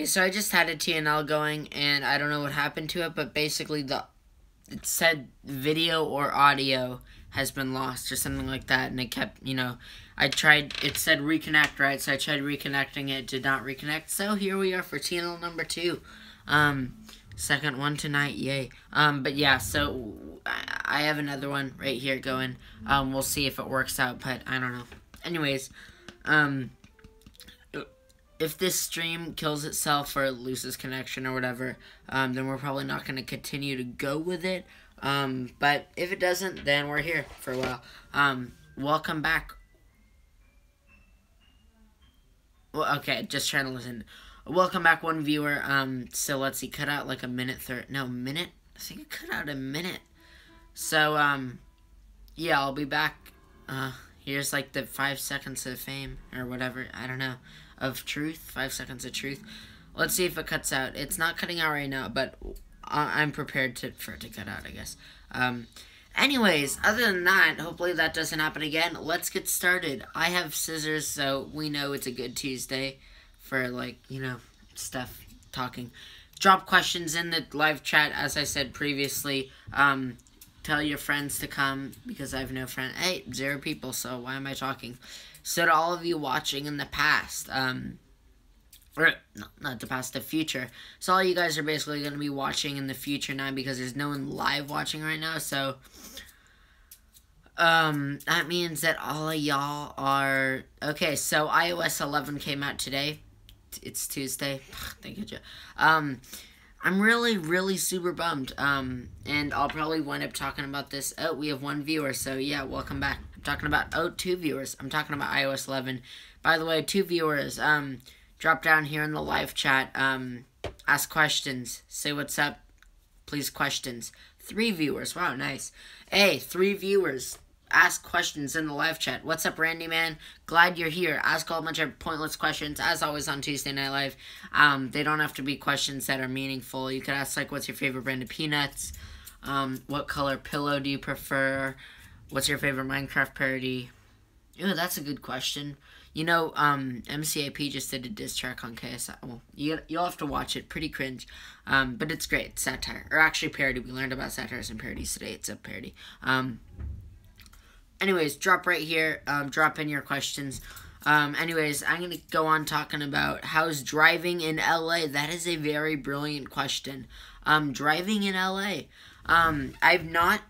so I just had a TNL going, and I don't know what happened to it, but basically it said video or audio has been lost or something like that, and it kept, it said reconnect, right? So I tried reconnecting it, did not reconnect. So here we are for TNL number 2. Second one tonight, yay. But yeah, so I have another one right here going. We'll see if it works out, but I don't know. Anyways, if this stream kills itself or it loses connection or whatever, then we're probably not going to continue to go with it. But if it doesn't, then we're here for a while. Welcome back. Well, okay, just trying to listen. Welcome back, one viewer. So let's see, cut out like a minute, minute? I think it cut out a minute. So, yeah, I'll be back. Here's like the 5 seconds of fame, or whatever, I don't know, of truth, 5 seconds of truth. Let's see if it cuts out. It's not cutting out right now, but I'm prepared for it to cut out, I guess. Anyways, other than that, hopefully that doesn't happen again. Let's get started. I have scissors, so we know it's a good Tuesday for, like, stuff, talking. Drop questions in the live chat, as I said previously. Tell your friends to come, because I have no friend. Hey, 0 people, so why am I talking? So to all of you watching in the past, or not the past, the future. So all you guys are basically going to be watching in the future now, because there's no one live watching right now, so that means that all of y'all are, okay, so iOS 11 came out today. It's Tuesday. Thank you, Joe. I'm really super bummed. And I'll probably wind up talking about this. Oh, we have 1 viewer, so yeah, welcome back. I'm talking about, 2 viewers. I'm talking about iOS 11. By the way, 2 viewers, drop down here in the live chat, ask questions, say what's up, please, questions. 3 viewers, wow, nice. Hey, 3 viewers. Ask questions in the live chat. What's up, Randy, man? Glad you're here. Ask all bunch of pointless questions, as always on Tuesday Night Live. They don't have to be questions that are meaningful. You could ask, like, what's your favorite brand of peanuts? What color pillow do you prefer? What's your favorite Minecraft parody? Ooh, that's a good question. MCAP just did a diss track on KSI. Well, you'll have to watch it. Pretty cringe. But it's great. It's satire. Or actually parody. We learned about satires and parodies today. It's a parody. Anyways, drop right here. Drop in your questions. Anyways, I'm going to go on talking about how's driving in LA. That is a very brilliant question. Driving in LA. I've not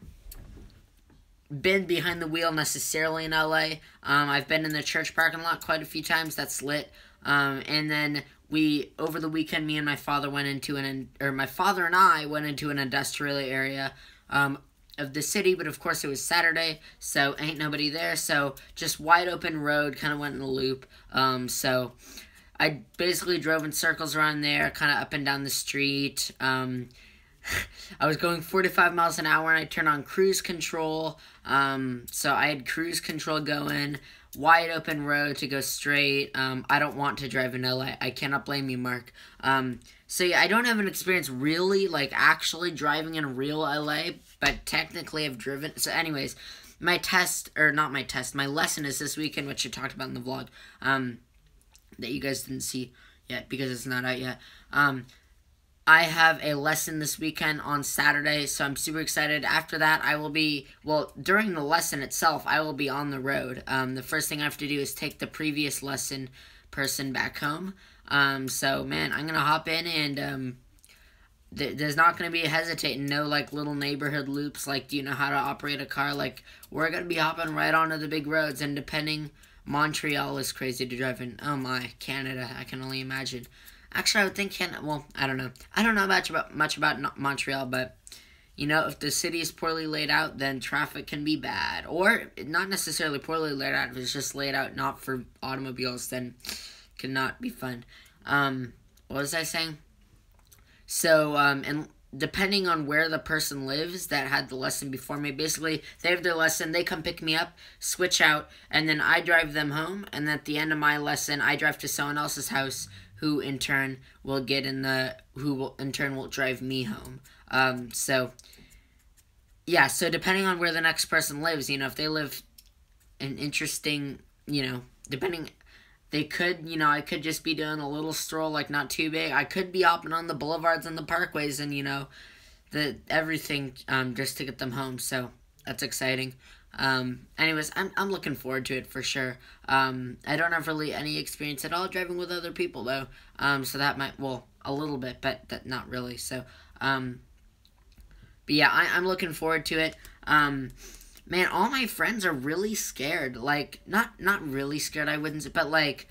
been behind the wheel necessarily in LA. I've been in the church parking lot quite a few times. That's lit. And then over the weekend, me and my father went into my father and I went into an industrial area, of the city, but of course it was Saturday, so ain't nobody there, so just wide open road, kind of went in a loop. So I basically drove in circles around there, kind of up and down the street. I was going 45 miles an hour, and I turned on cruise control. So I had cruise control going, wide open road to go straight. I don't want to drive in LA. I cannot blame you, Mark. So yeah, I don't have an experience really, like, actually driving in real LA, but technically I've driven. So anyways, my lesson is this weekend, which I talked about in the vlog, that you guys didn't see yet because it's not out yet. I have a lesson this weekend on Saturday, so I'm super excited. After that, I will be, during the lesson itself, I will be on the road. The first thing I have to do is take the previous lesson person back home. So, man, I'm going to hop in, and there's not going to be a hesitating, no, like, little neighborhood loops, like, do you know how to operate a car? Like, we're going to be hopping right onto the big roads, and Montreal is crazy to drive in. Oh, my, Canada, I can only imagine. Actually, I would think Canada, well, I don't know. I don't know much about Montreal, but, if the city is poorly laid out, then traffic can be bad. Or, not necessarily poorly laid out, if it's just laid out not for automobiles, then it cannot be fun. What was I saying? So, and depending on where the person lives that had the lesson before me, basically, they have their lesson, they come pick me up, switch out, and then I drive them home, and at the end of my lesson, I drive to someone else's house, who in turn will drive me home. So depending on where the next person lives, if they live an interesting, depending, they could, you know, I could just be doing a little stroll, like, not too big. I could be hopping on the boulevards and the parkways and, you know, everything, just to get them home. So that's exciting. Anyways, I'm looking forward to it for sure. I don't have really any experience at all driving with other people though. So that might, well, a little bit, but not really. So, but yeah, I'm looking forward to it. Man, all my friends are really scared. Like, not really scared, I wouldn't say, but like,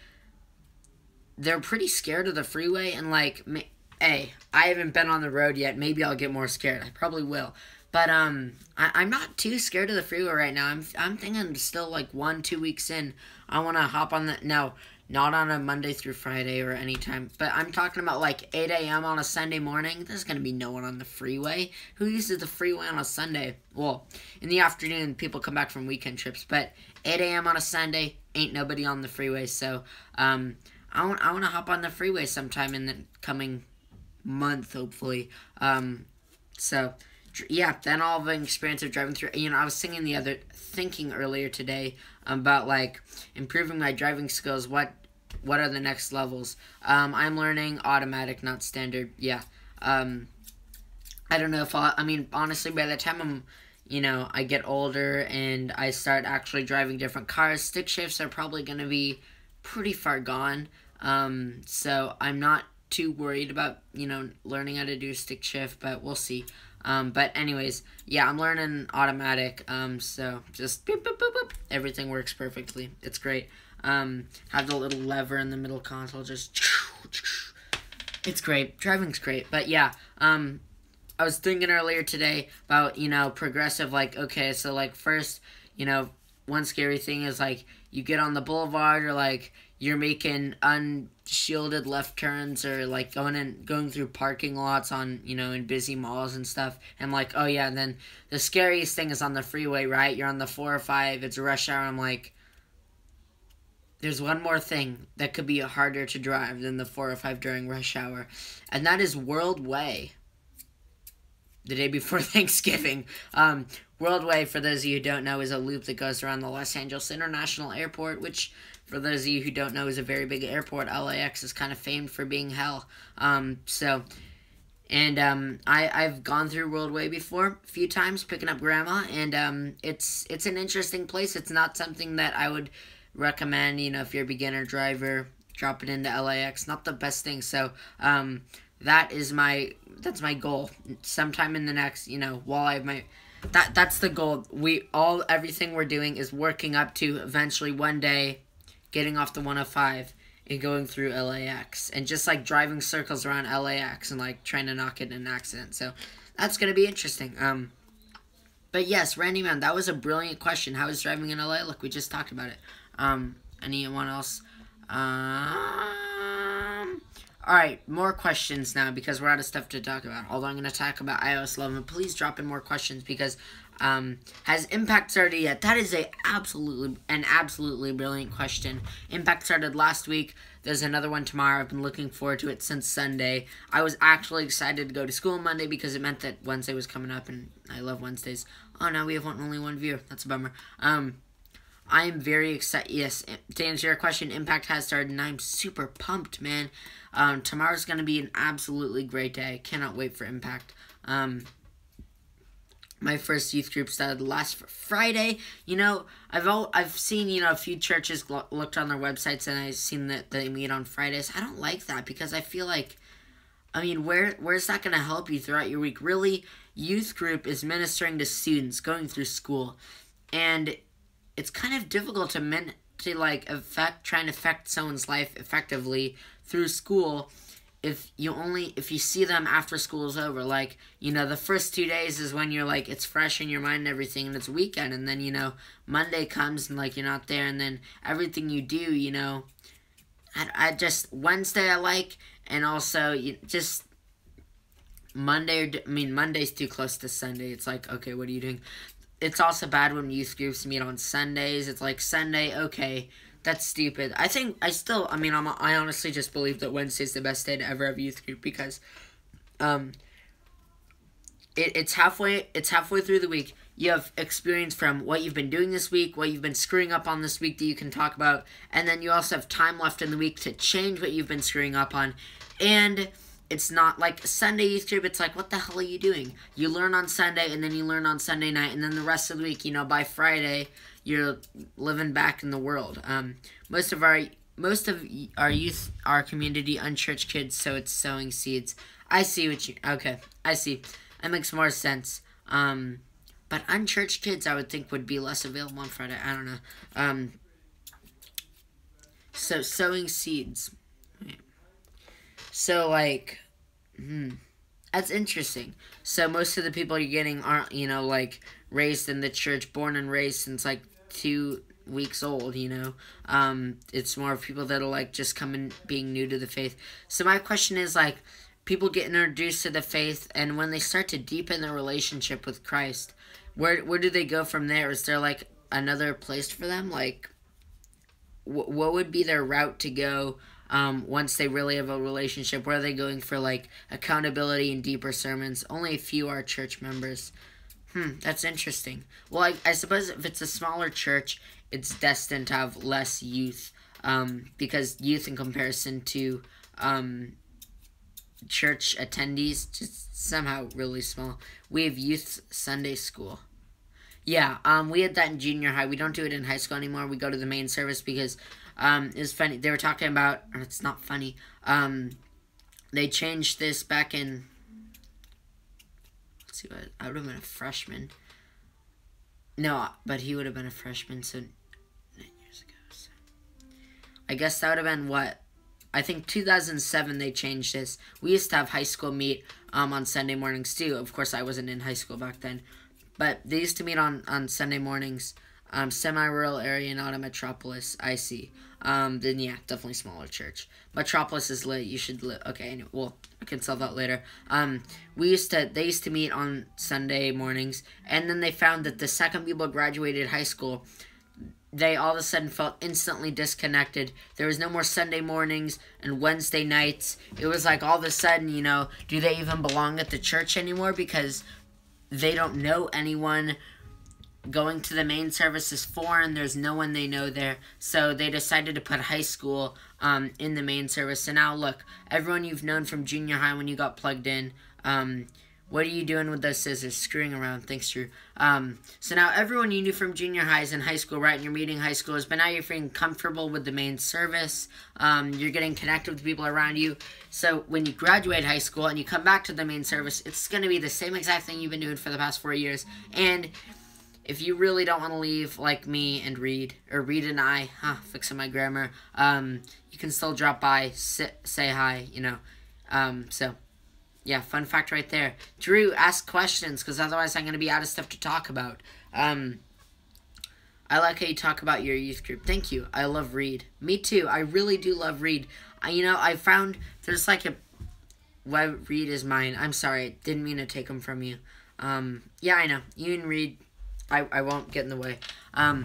they're pretty scared of the freeway, and like, hey, I haven't been on the road yet. Maybe I'll get more scared. I probably will. But I'm not too scared of the freeway right now. I'm thinking still like 1-2 weeks in, I want to hop on the, no, not on a Monday through Friday or any time, but I'm talking about like 8 a.m. on a Sunday morning. There's going to be no one on the freeway. Who uses the freeway on a Sunday? Well, in the afternoon, people come back from weekend trips, but 8 a.m. on a Sunday, ain't nobody on the freeway. So, I want to hop on the freeway sometime in the coming month, hopefully. So, yeah, then all the experience of driving through, you know, I was thinking earlier today about, like, improving my driving skills. What are the next levels? I'm learning automatic, not standard, yeah. I don't know if I mean, honestly, by the time I'm, you know, I get older and I start actually driving different cars, stick shifts are probably going to be pretty far gone. So I'm not too worried about, you know, learning how to do stick shift, but we'll see. But anyways, yeah, I'm learning automatic, so just boop, boop, boop, boop. Everything works perfectly. It's great. Have the little lever in the middle console, just, it's great. Driving's great. But yeah, I was thinking earlier today about, you know, progressive, like, okay, so, like, first, you know, one scary thing is, like, you get on the boulevard, or, like, you're making unshielded left turns, or like going through parking lots on, you know, in busy malls and stuff. And like, oh yeah, and then the scariest thing is on the freeway, right? You're on the 405, it's rush hour. I'm like, there's one more thing that could be harder to drive than the 405 during rush hour, and that is World Way. The day before Thanksgiving. World Way, for those of you who don't know, is a loop that goes around the Los Angeles International Airport, which, for those of you who don't know, is a very big airport. LAX is kind of famed for being hell. I've gone through World Way before a few times, picking up grandma, and it's an interesting place. It's not something that I would recommend, you know, if you're a beginner driver, drop it into LAX. Not the best thing. So, that's my goal. Sometime in the next, you know, while I have my, that's the goal. Everything we're doing is working up to eventually one day getting off the 105 and going through LAX and just like driving circles around LAX and like trying to not get in an accident. So that's going to be interesting. But yes, Randy Man, that was a brilliant question. How is driving in LA? Look, we just talked about it. Anyone else? Alright, more questions now because we're out of stuff to talk about. Although I'm going to talk about iOS 11. Please drop in more questions because has Impact started yet? That is an absolutely brilliant question. Impact started last week. There's another one tomorrow. I've been looking forward to it since Sunday. I was actually excited to go to school Monday because it meant that Wednesday was coming up, and I love Wednesdays. Oh no, we have only one viewer. That's a bummer. I am very excited. Yes, to answer your question, Impact has started, and I'm super pumped, man. Tomorrow's going to be an absolutely great day. I cannot wait for Impact. My first youth group started last Friday. You know, I've seen, you know, a few churches looked on their websites, and I've seen that they meet on Fridays. I don't like that because I feel like, I mean, where's that going to help you throughout your week? Really, youth group is ministering to students going through school, and it's kind of difficult to try and affect someone's life effectively through school if you see them after school is over. Like, you know, the first 2 days is when you're like, it's fresh in your mind and everything, and it's weekend, and then, you know, Monday comes and like you're not there, and then everything you do, you know, I just, Wednesday I like, and also just Monday's too close to Sunday. It's like, okay, what are you doing? It's also bad when youth groups meet on Sundays. It's like, Sunday, okay, that's stupid. I honestly just believe that Wednesday's the best day to ever have youth group because, it's halfway through the week. you have experience from what you've been doing this week, what you've been screwing up on this week that you can talk about, and then you also have time left in the week to change what you've been screwing up on. And it's not like Sunday youth group, it's like, what the hell are you doing? You learn on Sunday, and then you learn on Sunday night, and then the rest of the week, by Friday, you're living back in the world. Most of our youth are community unchurched kids, so it's sowing seeds. I see what you... Okay, I see. That makes more sense. But unchurched kids, I would think, would be less available on Friday. I don't know. So, sowing seeds. So, like... That's interesting. So, most of the people you're getting aren't, raised in the church, born and raised since, 2 weeks old, It's more of people that are, just coming, being new to the faith. So, my question is, people get introduced to the faith, and when they start to deepen their relationship with Christ, where do they go from there? Is there, another place for them? What would be their route to go once they really have a relationship? Where are they going for, accountability and deeper sermons? Only a few are church members. That's interesting. Well, I suppose if it's a smaller church, it's destined to have less youth, because youth in comparison to church attendees, just somehow really small. We have youth Sunday school. Yeah, we had that in junior high. We don't do it in high school anymore. We go to the main service because it was funny. They were talking about, or it's not funny, they changed this back in, let's see, I would have been a freshman. No, but he would have been a freshman, so 9 years ago. So. I guess that would have been what? I think 2007 they changed this. We used to have high school meet on Sunday mornings too. Of course, I wasn't in high school back then. But they used to meet on Sunday mornings. Semi-rural area, not a metropolis. I see. Then yeah, definitely smaller church. Metropolis is lit. You should live. Okay, anyway, well, I can solve that later. They used to meet on Sunday mornings, and then they found that the second people graduated high school, they all of a sudden felt instantly disconnected. There was no more Sunday mornings and Wednesday nights. It was like all of a sudden, do they even belong at the church anymore? Because they don't know anyone. Going to the main service is foreign. There's no one they know there. So they decided to put high school in the main service. So now look, everyone you've known from junior high when you got plugged in, what are you doing with those scissors? Screwing around. Thanks, Drew. So now everyone you knew from junior high is in high school, right? And you're meeting high schoolers, but now you're feeling comfortable with the main service. You're getting connected with people around you. So when you graduate high school and you come back to the main service, it's going to be the same exact thing you've been doing for the past 4 years. And if you really don't want to leave, like me and Reed, or Reed and I, fixing my grammar, you can still drop by, say hi, so... Yeah, fun fact right there. Drew, ask questions, because otherwise I'm going to be out of stuff to talk about. I like how you talk about your youth group. Thank you. I love Reed. Me too. I really do love Reed. I found there's why Reed is mine. I'm sorry. Didn't mean to take him from you. Yeah, I know. You and Reed, I won't get in the way. I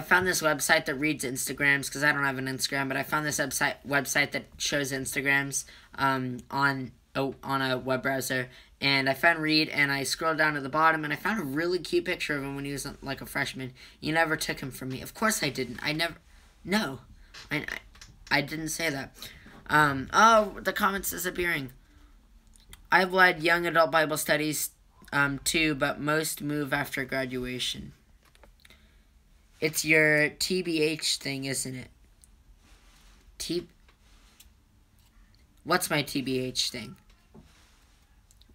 found this website that reads Instagrams, because I don't have an Instagram, but I found this website that shows Instagrams on a web browser, and I found Reed, and I scrolled down to the bottom, and I found a really cute picture of him when he was a freshman. You never took him from me. Of course I didn't. No. I didn't say that. Oh, the comments disappearing. I've led young adult Bible studies, too, but most move after graduation. It's your TBH thing, isn't it? What's my TBH thing?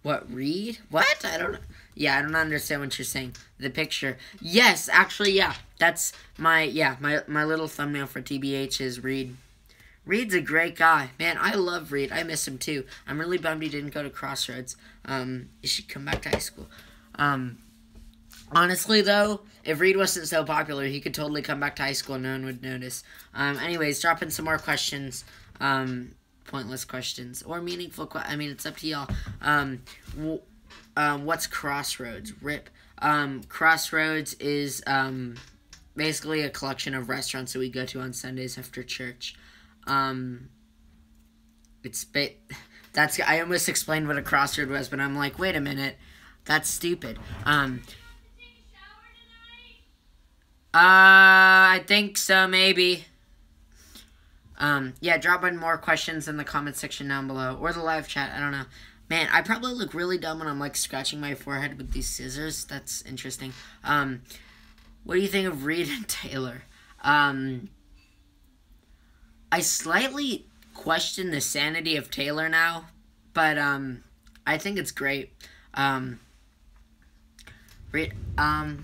What, Reed? What? I don't know. Yeah, I don't understand what you're saying. The picture. Yes, actually, yeah. That's my little thumbnail for TBH is Reed. Reed's a great guy. Man, I love Reed. I miss him too. I'm really bummed he didn't go to Crossroads. You should come back to high school. Honestly, though, if Reed wasn't so popular, he could totally come back to high school and no one would notice. Anyways, drop in some more questions. Pointless questions or meaningful it's up to y'all. What's Crossroads? RIP. Crossroads is basically a collection of restaurants that we go to on Sundays after church. I almost explained what a crossroad was, but I'm like, wait a minute, That's stupid. I think so, maybe. Yeah, drop in more questions in the comment section down below. Or the live chat, I don't know. Man, I probably look really dumb when I'm, like, scratching my forehead with these scissors. That's interesting. What do you think of Reed and Taylor? I slightly question the sanity of Taylor now. But, I think it's great. Reed, I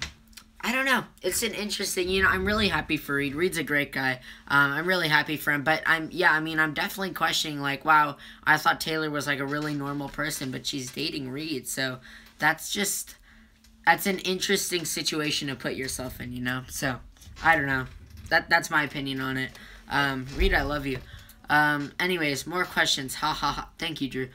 don't know. It's an interesting, I'm really happy for Reed. Reed's a great guy. I'm really happy for him. But I'm definitely questioning, like, wow, I thought Taylor was, like, a really normal person, but she's dating Reed. So that's an interesting situation to put yourself in, So, I don't know. That's my opinion on it. Reed, I love you. Anyways, more questions. Ha ha ha. Thank you, Drew.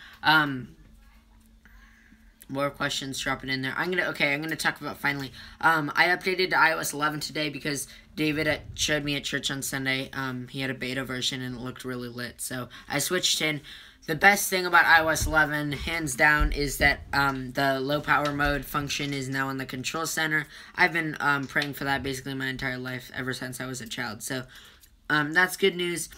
More questions dropping in there. I'm gonna talk about finally. I updated to iOS 11 today because David showed me at church on Sunday. He had a beta version and it looked really lit. So I switched in. The best thing about iOS 11, hands down, is that the low power mode function is now in the control center. I've been praying for that basically my entire life ever since I was a child. So that's good news.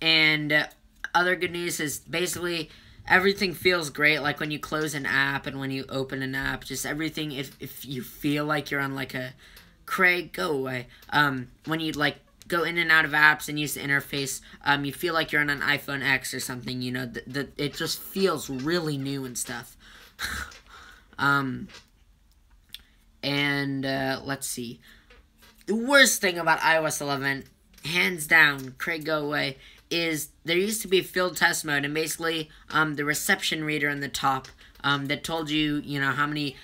And other good news is basically everything feels great, like when you close an app and when you open an app, just everything, if you feel like you're on, like, a... Craig, go away. When you, like, go in and out of apps and use the interface, you feel like you're on an iPhone X or something, it just feels really new and stuff. Let's see. The worst thing about iOS 11, hands down, Craig, go away, is there used to be field test mode, and basically the reception reader in the top that told you, how many,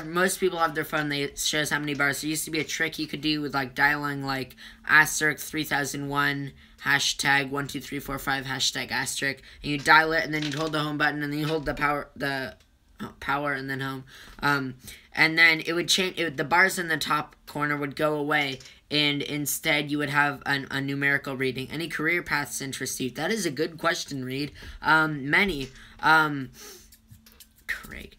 most people have their phone, it shows how many bars. There used to be a trick you could do with, like, dialing, like, asterisk 3001, hashtag 12345, hashtag asterisk, and you dial it, and then you'd hold the home button, and then you hold the power, and then home, and then it would change, the bars in the top corner would go away, and instead you would have a numerical reading. Any career paths interest you? That is a good question, Reed. Many. Craig.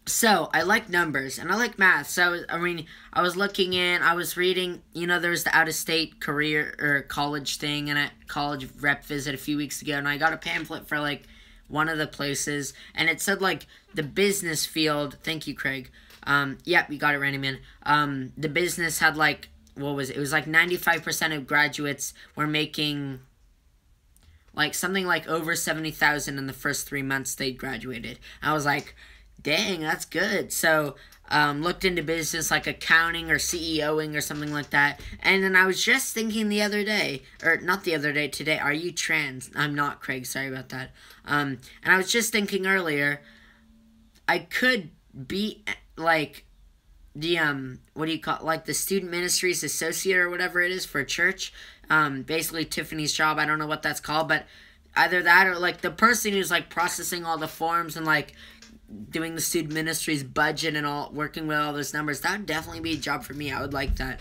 So, I like numbers, and I like math. So, I was looking in, I was reading, there's the out-of-state career, or college thing, and a college rep visit a few weeks ago, and I got a pamphlet for, like, one of the places, and it said, like, the business field, thank you, Craig, yep, you got it, Randy Man, the business had, like, what was it? It was, like, 95% of graduates were making, like, something like over $70,000 in the first 3 months they graduated. I was like, dang, that's good. So, looked into business, like accounting or CEOing or something like that. And then I was just thinking the other day, or not the other day, today, are you trans? I'm not, Craig, sorry about that. And I was just thinking earlier, I could be, like, the, what do you call it, like, the student ministries associate or whatever it is for a church. Basically Tiffany's job, I don't know what that's called, but either that or, like, the person who's, like, processing all the forms and, like, doing the student ministry's budget and all, working with all those numbers, that would definitely be a job for me. I would like that.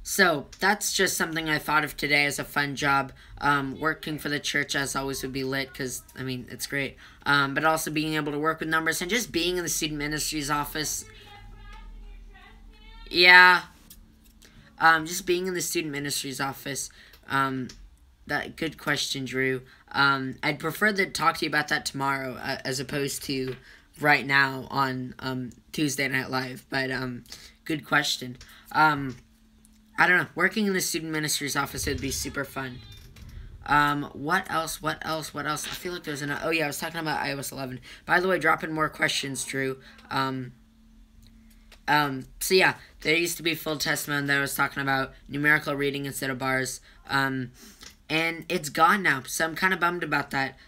So, that's just something I thought of today as a fun job. Working for the church, as always, would be lit, because, it's great. But also being able to work with numbers, and just being in the student ministry's office. Yeah. Just being in the student ministry's office. Good question, Drew. I'd prefer to talk to you about that tomorrow, as opposed to right now on, Tuesday Night Live. But, good question. I don't know. Working in the student ministry's office would be super fun. What else? I feel like there's oh yeah, I was talking about iOS 11. By the way, drop in more questions, Drew. So yeah, there used to be full test mode that I was talking about, numerical reading instead of bars. And it's gone now, so I'm kind of bummed about that.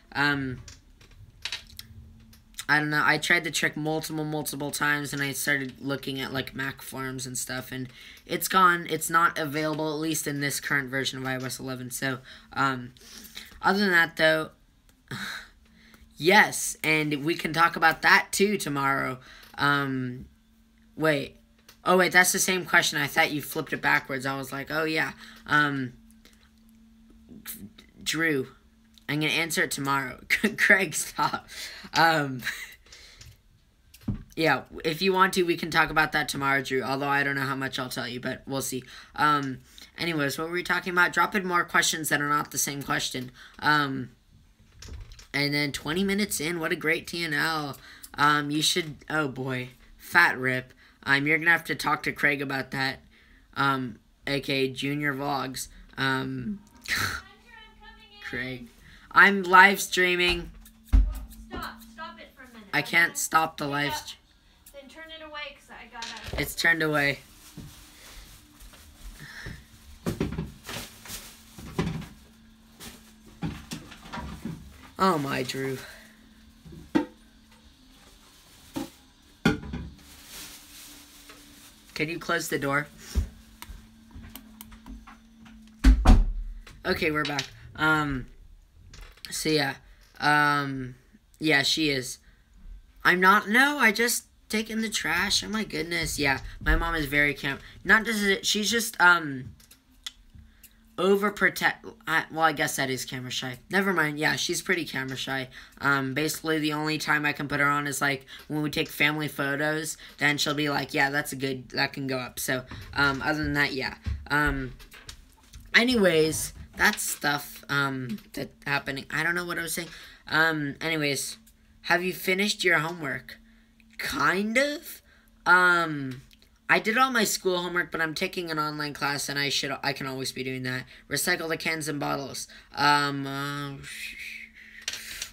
I don't know, I tried the trick multiple times, and I started looking at, like, Mac forums and stuff, and it's gone. It's not available, at least in this current version of iOS 11, so, other than that, though, yes, and we can talk about that, too, tomorrow. Wait. Oh, wait, that's the same question. I thought you flipped it backwards. I was like, oh, yeah. Drew, I'm gonna answer it tomorrow. Craig, stop. Yeah, if you want to, we can talk about that tomorrow, Drew. Although I don't know how much I'll tell you, but we'll see. Anyways, what were we talking about? Drop in more questions that are not the same question. And then 20 minutes in, what a great TNL. You should, oh boy, fat rip. You're gonna have to talk to Craig about that. AKA Junior Vlogs. Craig. I'm live streaming. Stop it for a minute. I can't stop the live stream. Then turn it away because I gotta. It's turned away. Oh my, Drew. Can you close the door? Okay, we're back. So yeah. Yeah, she is. I'm not, no, I just taken the trash. Oh my goodness, yeah. My mom is very not just, she's just, overprotect, well, I guess that is camera shy. Never mind, yeah, she's pretty camera shy. Basically, the only time I can put her on is, like, when we take family photos, then she'll be like, yeah, that's a good, that can go up. So, other than that, yeah. Anyways, that's stuff, that's happening. I don't know what I was saying. Anyways, have you finished your homework? Kind of. I did all my school homework, but I'm taking an online class, and I can always be doing that. Recycle the cans and bottles.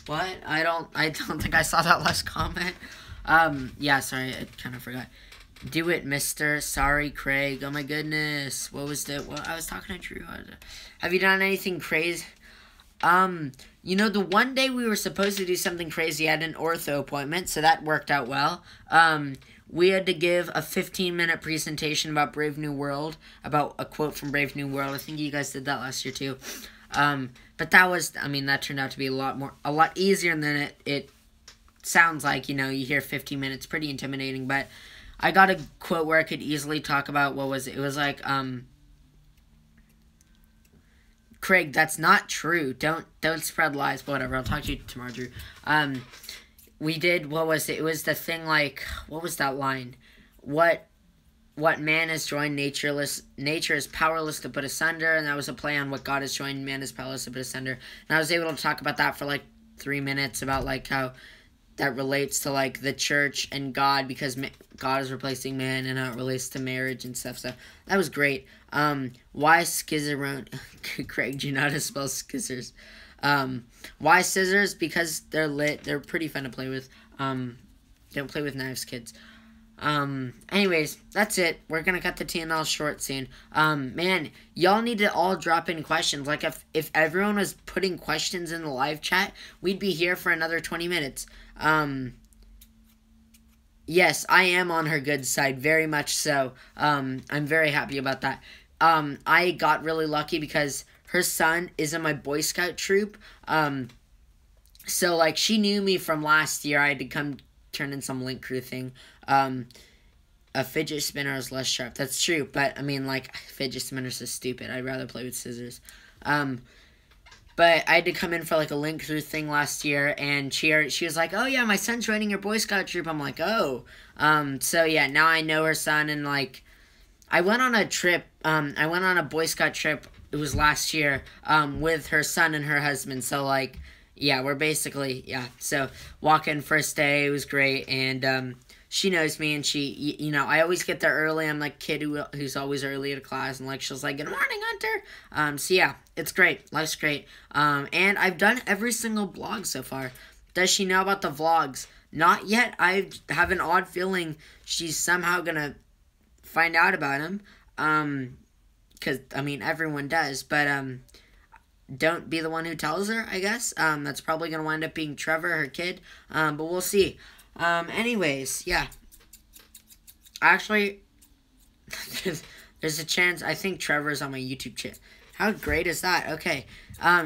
What? I don't think I saw that last comment. Yeah, sorry, I kind of forgot. Do it, mister. Sorry, Craig. Oh my goodness. What was the, well, I was talking to Drew. Have you done anything crazy? You know, the one day we were supposed to do something crazy, I had an ortho appointment, so that worked out well. We had to give a 15-minute presentation about Brave New World, about a quote from Brave New World. I think you guys did that last year, too. But that was, I mean, that turned out to be a lot easier than it sounds like. You know, you hear 15 minutes, pretty intimidating, but I got a quote where I could easily talk about, what was it? It was like, Craig, that's not true. Don't spread lies, but whatever. I'll talk to you tomorrow, Drew. We did, what was it? It was the thing like, what was that line? What man has joined, nature is powerless to put asunder, and that was a play on what God has joined, man is powerless to put asunder. And I was able to talk about that for like 3 minutes, about like how that relates to like the church and God, because God is replacing man, and how it relates to marriage and stuff. So that was great. Why scissorone? Craig, do you know how to spell scissors? Why scissors? Because they're lit. They're pretty fun to play with. Don't play with knives, kids. Anyways, that's it. We're gonna cut the TNL short soon. Man, y'all need to all drop in questions. Like, if everyone was putting questions in the live chat, we'd be here for another 20 minutes. Yes, I am on her good side, very much so. I'm very happy about that. I got really lucky because her son is in my Boy Scout troop. So, like, she knew me from last year. I had to come turn in some link crew thing. A fidget spinner is less sharp. That's true, but, I mean, like, fidget spinners is stupid. I'd rather play with scissors. But I had to come in for, like, a link through thing last year, and she was like, oh, yeah, my son's joining your Boy Scout troop. I'm like, oh. So, yeah, now I know her son, and, like, I went on a trip, I went on a Boy Scout trip, it was last year, with her son and her husband, so, like, yeah, we're basically, yeah, so, walk-in first day, it was great, and, she knows me, and she, you know, I always get there early. I'm like kid who's always early to class, and like she's like, good morning, Hunter. So yeah, it's great. Life's great. And I've done every single vlog so far. Does she know about the vlogs? Not yet. I have an odd feeling she's somehow gonna find out about them. Cause I mean everyone does, but don't be the one who tells her, I guess. That's probably gonna wind up being Trevor, her kid. But we'll see. Anyways, yeah. Actually, there's a chance, I think Trevor's on my YouTube How great is that? Okay.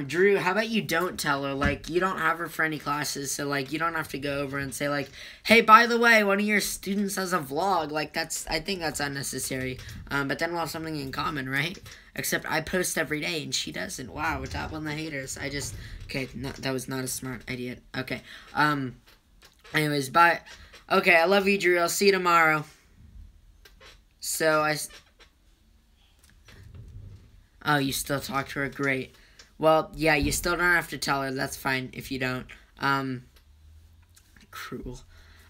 Drew, how about you don't tell her? Like, you don't have her for any classes, so, like, you don't have to go over and say, like, hey, by the way, one of your students has a vlog. Like, I think that's unnecessary. But then we'll have something in common, right? Except I post every day, and she doesn't. Wow, top on the haters. Okay, no, that was not a smart idea. Okay. Anyways, bye. Okay, I love you, Drew. I'll see you tomorrow. So, oh, you still talk to her? Great. Well, yeah, you still don't have to tell her. That's fine if you don't. Cruel.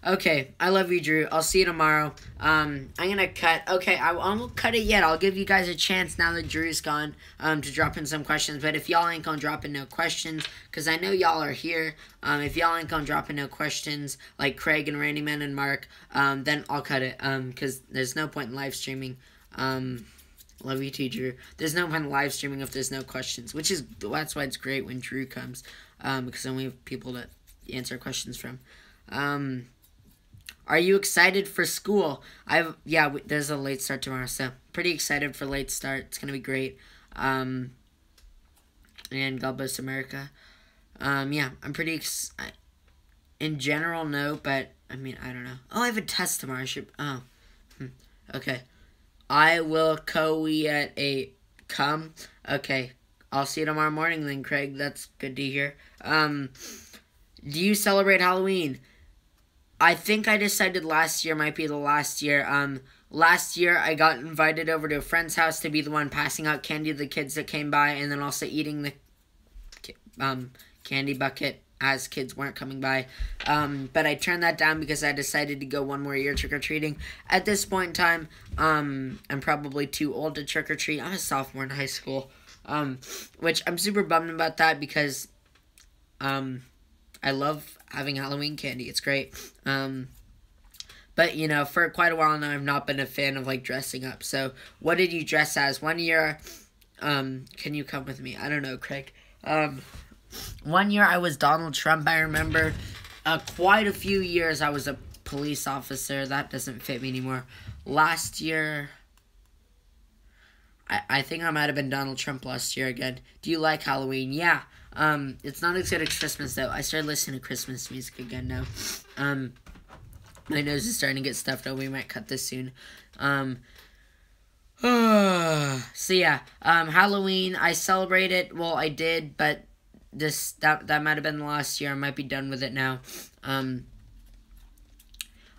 Okay, I love you, Drew. I'll see you tomorrow. I'm gonna cut. Okay, I won't cut it yet. I'll give you guys a chance now that Drew's gone to drop in some questions. But if y'all ain't gonna drop in no questions, because I know y'all are here, if y'all ain't gonna drop in no questions, like Craig and Randy Man and Mark, then I'll cut it, because there's no point in live streaming. Love you too, Drew. There's no point in live streaming if there's no questions, that's why it's great when Drew comes, because then we have people to answer questions from. Are you excited for school? There's a late start tomorrow, so pretty excited for late start. It's gonna be great. And God bless America. I'm pretty in general, no, but I mean, I don't know. Oh, I have a test tomorrow. Okay. I will at 8. Come. Okay. I'll see you tomorrow morning then, Craig. That's good to hear. Do you celebrate Halloween? I think I decided last year might be the last year. Last year I got invited over to a friend's house to be the one passing out candy to the kids that came by, and then also eating the candy bucket as kids weren't coming by. But I turned that down because I decided to go one more year trick-or-treating. At this point in time, I'm probably too old to trick-or-treat. I'm a sophomore in high school, which I'm super bummed about that because I love having Halloween candy. It's great. But, you know, for quite a while now, I've not been a fan of, like, dressing up. So, what did you dress as? One year, can you come with me? I don't know, Craig. One year I was Donald Trump, I remember. Quite a few years I was a police officer. That doesn't fit me anymore. Last year, I think I might have been Donald Trump last year again. Do you like Halloween? Yeah. It's not as good as Christmas, though. I started listening to Christmas music again now. My nose is starting to get stuffed up. We might cut this soon. So yeah, Halloween, I celebrate it. Well, I did, but that might have been the last year. I might be done with it now.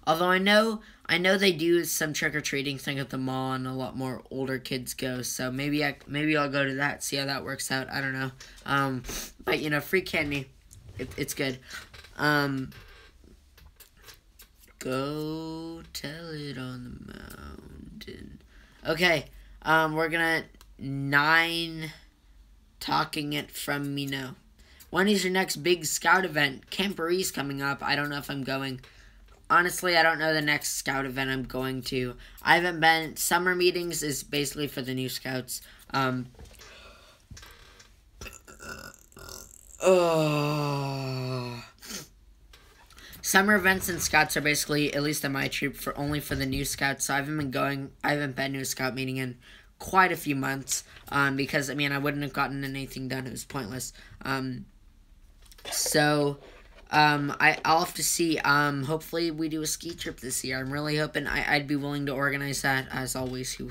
Although I know they do some trick-or-treating thing at the mall, and a lot more older kids go, so maybe I'll go to that, see how that works out. I don't know. But, you know, free candy, it's good. Go tell it on the mountain. Okay, we're gonna 9 talking it from me now. When is your next big scout event? Camporee's coming up. I don't know if I'm going. Honestly, I don't know the next scout event I'm going to. I haven't been. Summer meetings is basically for the new scouts. Summer events and scouts are basically, at least in my troop, only for the new scouts. So I haven't been to a scout meeting in quite a few months. Because, I mean, I wouldn't have gotten anything done. It was pointless. I'll have to see. Hopefully we do a ski trip this year. I'm really hoping I'd be willing to organize that, as always.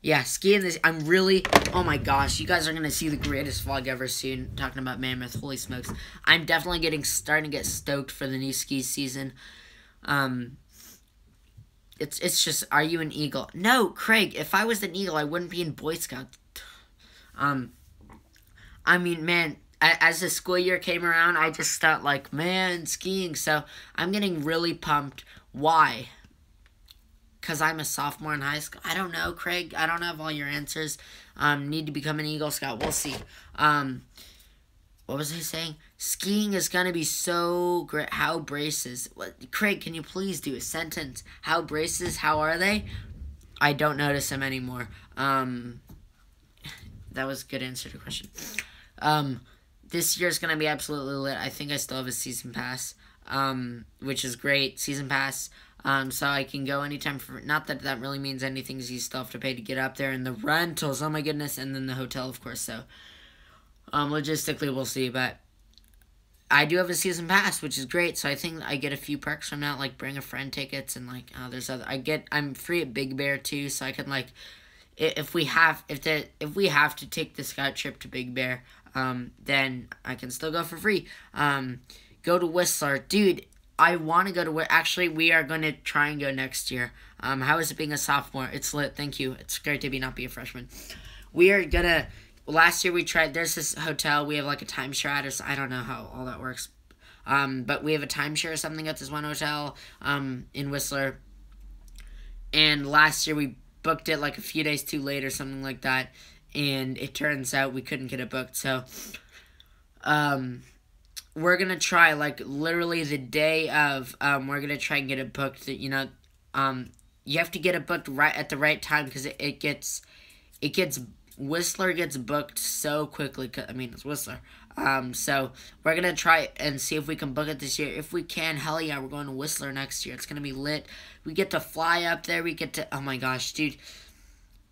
Yeah, skiing this. Oh my gosh, you guys are gonna see the greatest vlog ever soon. Talking about Mammoth, holy smokes! I'm definitely starting to get stoked for the new ski season. It's just, are you an eagle? No, Craig. If I was an eagle, I wouldn't be in Boy Scouts. I mean, man. As the school year came around, I just thought, like, man, skiing. So, I'm getting really pumped. Why? Because I'm a sophomore in high school? I don't know, Craig. I don't have all your answers. Need to become an Eagle Scout. We'll see. What was I saying? Skiing is going to be so great. How braces? What, Craig, can you please do a sentence? How braces? How are they? I don't notice them anymore. That was a good answer to the question. This year's going to be absolutely lit. I think I still have a season pass. which is great. Season pass. So I can go anytime for, not that that really means anything, because you still have to pay to get up there, and the rentals, oh my goodness, and then the hotel, of course, so, logistically, we'll see, but I do have a season pass, which is great, so I think I get a few perks from that, like, bring a friend tickets, and, like, there's other, I'm free at Big Bear, too, so I can, like, if we have to take the scout trip to Big Bear, then I can still go for free. Go to Whistler, dude. I want to go to... Actually, we are going to try and go next year. How is it being a sophomore? It's lit. Thank you. It's great to not be a freshman. We are going to... Last year we tried... There's this hotel. We have like a timeshare at us. I don't know how all that works. But we have a timeshare or something at this one hotel in Whistler. And last year we booked it like a few days too late or something like that. And it turns out we couldn't get it booked. So... we're going to try, like, literally the day of, we're going to try and get it booked, you know, you have to get it booked right at the right time, because Whistler gets booked so quickly, I mean, it's Whistler, so we're going to try and see if we can book it this year. If we can, hell yeah, we're going to Whistler next year. It's going to be lit. We get to fly up there, we get to, oh my gosh, dude,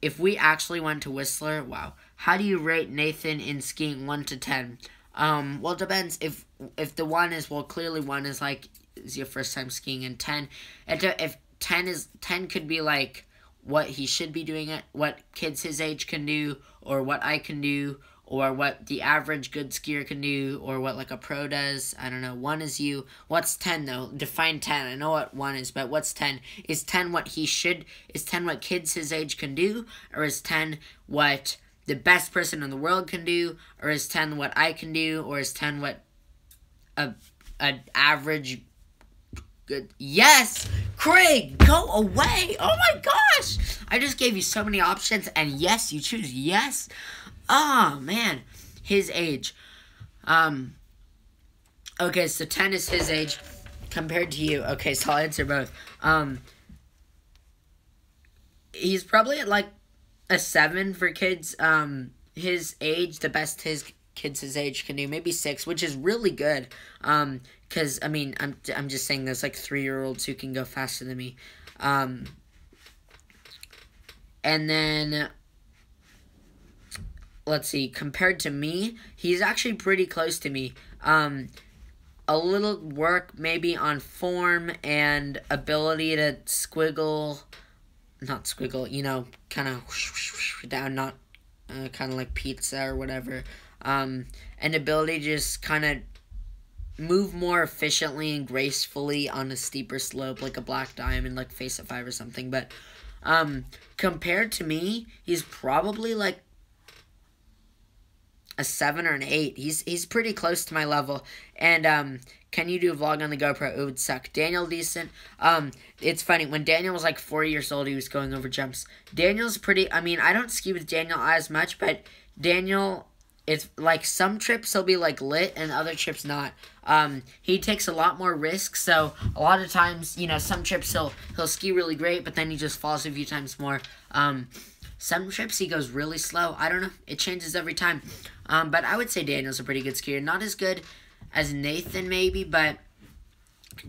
if we actually went to Whistler, wow. How do you rate Nathan in skiing 1 to 10? Well, it depends. If the 1 is, well, clearly 1 is, like, is your first time skiing, and 10, if 10 could be, like, what he should be doing, what kids his age can do, or what I can do, or what the average good skier can do, or what, like, a pro does. I don't know. 1 is you. What's 10, though? Define 10. I know what 1 is, but what's 10? Is 10 what he should, is 10 what kids his age can do, or is 10 what the best person in the world can do, or is 10 what I can do, or is 10 what an average good... Yes! Craig, go away! Oh my gosh! I just gave you so many options, and yes, you choose yes. Oh, man. His age. Okay, so 10 is his age compared to you. Okay, so I'll answer both. He's probably at, like, a 7 for kids, his age, the best kids his age can do, maybe 6, which is really good, because, I mean, I'm just saying there's, like, 3-year-olds who can go faster than me, and then, let's see, compared to me, he's actually pretty close to me, a little work maybe on form and ability to not squiggle, you know, kind of down, not kind of like pizza or whatever, and ability to just kind of move more efficiently and gracefully on a steeper slope, like a black diamond, like face at 5 or something, but, compared to me, he's probably, like, a 7 or an 8, he's pretty close to my level, and, can you do a vlog on the GoPro? It would suck. Daniel, decent. It's funny. When Daniel was like 4 years old, he was going over jumps. Daniel's pretty... I mean, I don't ski with Daniel as much, but Daniel, it's like some trips he'll be like lit and other trips not. He takes a lot more risks, so a lot of times, you know, some trips he'll ski really great, but then he just falls a few times more. Some trips he goes really slow. I don't know. It changes every time. But I would say Daniel's a pretty good skier. Not as good as Nathan, maybe, but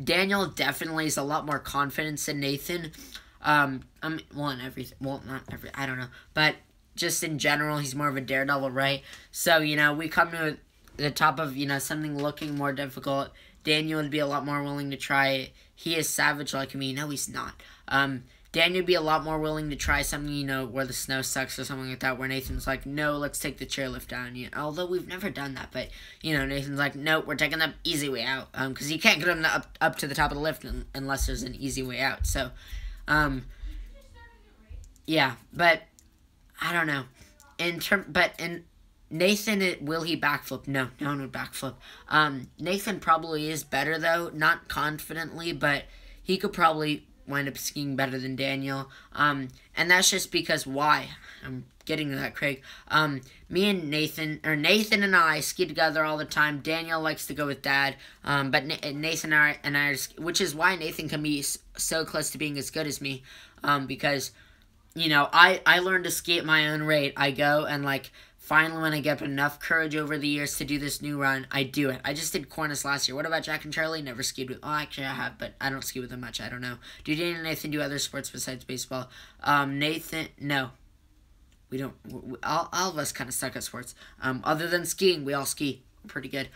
Daniel definitely is a lot more confidence than Nathan. Well, in everything. Well, not every. I don't know, but just in general, he's more of a daredevil, right? So, you know, we come to the top of, you know, something looking more difficult. Daniel would be a lot more willing to try it. He is savage like me. No, he's not. Daniel would be a lot more willing to try something, you know, where the snow sucks or something like that, where Nathan's like, no, let's take the chairlift down. You know, although we've never done that, but, you know, Nathan's like, no, we're taking the easy way out, because you can't get him up to the top of the lift unless there's an easy way out, so, yeah, but, I don't know, in Nathan, will he backflip? No, no one would backflip. Nathan probably is better, though, not confidently, but he could probably wind up skiing better than Daniel, and that's just because why? I'm getting to that, Craig. Me and Nathan and I ski together all the time. Daniel likes to go with Dad, but Nathan and I, which is why Nathan can be so close to being as good as me, because, you know, I learned to ski at my own rate. I go and, like, finally, when I get enough courage over the years to do this new run, I do it. I just did Cornice last year. What about Jack and Charlie? Never skied with... Oh, actually, I have, but I don't ski with them much. I don't know. Do Daniel and Nathan do other sports besides baseball? Nathan... No. We don't... All of us kind of suck at sports. Other than skiing, we all ski. Pretty good.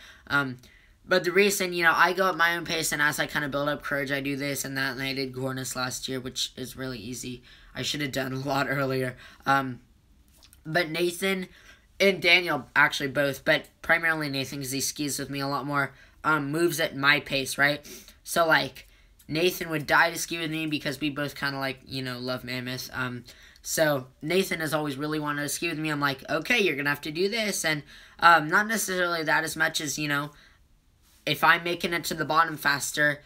But the reason, I go at my own pace, and as I kind of build up courage, I do this and that, and I did Cornice last year, which is really easy. I should have done a lot earlier. But Nathan... And Daniel, actually both, but primarily Nathan, because he skis with me a lot more, moves at my pace, right? So, like, Nathan would die to ski with me because we both kind of, like, love Mammoth. So, Nathan has always really wanted to ski with me. I'm like, okay, you're going to have to do this. And not necessarily that as much as, if I'm making it to the bottom faster,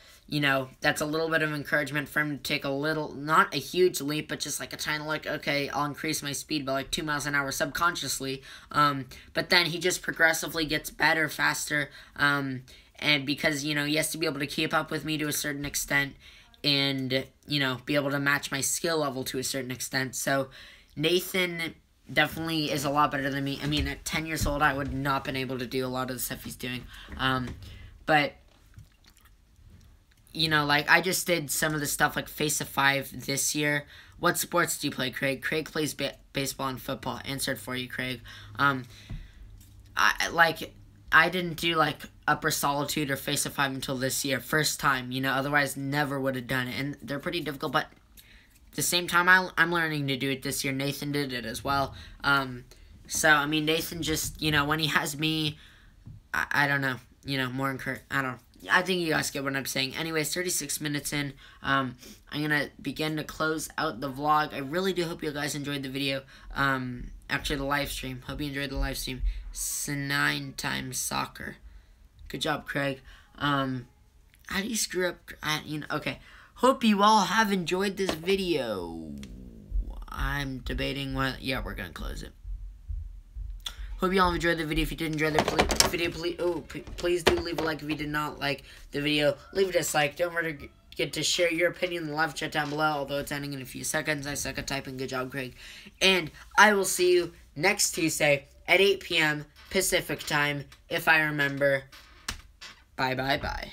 that's a little bit of encouragement for him to take a little, not a huge leap, but just like a tiny, like, okay, I'll increase my speed by like 2 miles an hour subconsciously. But then he just progressively gets better, faster, and because, he has to be able to keep up with me to a certain extent and, be able to match my skill level to a certain extent. So Nathan definitely is a lot better than me. I mean, at 10 years old, I would not been able to do a lot of the stuff he's doing. But... like, I just did some of the stuff, like, Face of 5 this year. What sports do you play, Craig? Craig plays baseball and football. Answered for you, Craig. I didn't do, like, Upper Solitude or Face of 5 until this year. First time, otherwise never would have done it. And they're pretty difficult, but at the same time, I'm learning to do it this year. Nathan did it as well. So, I mean, Nathan just, when he has me, I don't know, more encouraged. I don't know. I think you guys get what I'm saying. Anyways, 36 minutes in. I'm going to begin to close out the vlog. I really do hope you guys enjoyed the video. Actually, the live stream. Hope you enjoyed the live stream. 9 times soccer. Good job, Craig. How do you screw up? Okay. Hope you all have enjoyed this video. I'm debating what... Yeah, we're going to close it. Hope you all enjoyed the video. If you did enjoy the video, please do leave a like. If you did not like the video, leave a dislike. Don't forget to share your opinion in the live chat down below, although it's ending in a few seconds. I suck at typing. Good job, Craig. And I will see you next Tuesday at 8 p.m. Pacific time, if I remember. Bye, bye, bye.